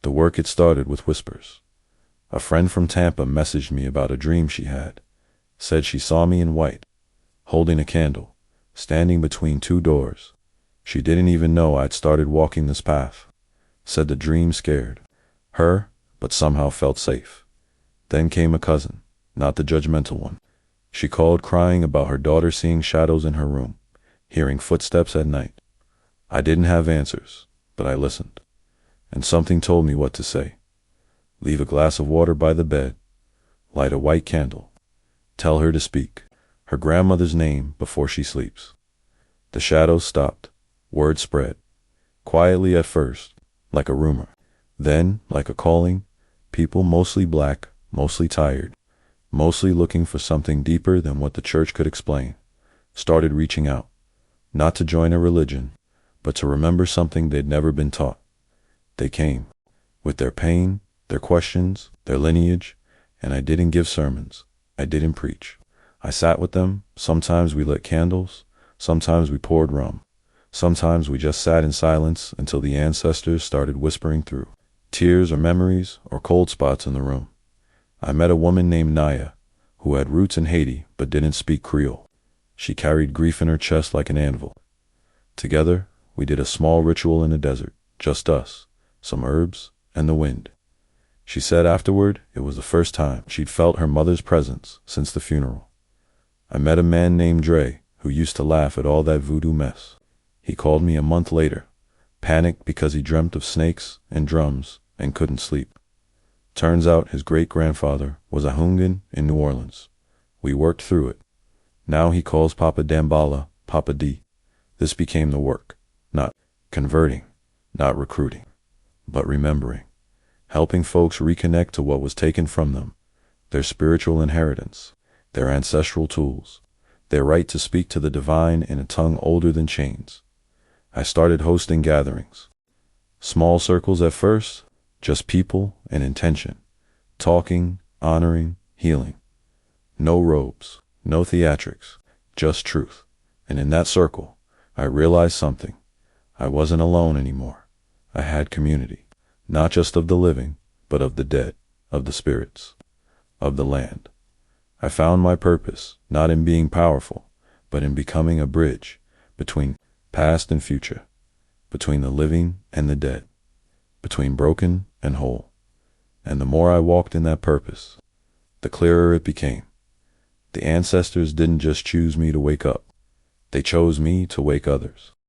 The work had started with whispers. A friend from Tampa messaged me about a dream she had. Said she saw me in white, holding a candle, standing between two doors. She didn't even know I'd started walking this path. Said the dream scared her, but somehow felt safe. Then came a cousin, not the judgmental one. She called crying about her daughter seeing shadows in her room, hearing footsteps at night. I didn't have answers, but I listened. And something told me what to say. Leave a glass of water by the bed. Light a white candle. Tell her to speak her grandmother's name before she sleeps. The shadows stopped. Word spread. Quietly at first, like a rumor. Then, like a calling, people mostly black, mostly tired, mostly looking for something deeper than what the church could explain, started reaching out. Not to join a religion, but to remember something they'd never been taught. They came, with their pain, their questions, their lineage, and I didn't give sermons. I didn't preach. I sat with them. Sometimes we lit candles. Sometimes we poured rum. Sometimes we just sat in silence until the ancestors started whispering through. Tears or memories or cold spots in the room. I met a woman named Naya, who had roots in Haiti but didn't speak Creole. She carried grief in her chest like an anvil. Together, we did a small ritual in the desert, just us, some herbs, and the wind. She said afterward it was the first time she'd felt her mother's presence since the funeral. I met a man named Dre who used to laugh at all that voodoo mess. He called me a month later, panicked because he dreamt of snakes and drums and couldn't sleep. Turns out his great-grandfather was a Hungan in New Orleans. We worked through it. Now he calls Papa Dambala Papa D. This became the work, not converting, not recruiting, but remembering. Helping folks reconnect to what was taken from them, their spiritual inheritance, their ancestral tools, their right to speak to the divine in a tongue older than chains. I started hosting gatherings. Small circles at first, just people and intention, talking, honoring, healing. No robes, no theatrics, just truth. And in that circle, I realized something. I wasn't alone anymore. I had community. Not just of the living, but of the dead, of the spirits, of the land. I found my purpose, not in being powerful, but in becoming a bridge between past and future, between the living and the dead, between broken and whole. And the more I walked in that purpose, the clearer it became. The ancestors didn't just choose me to wake up. They chose me to wake others.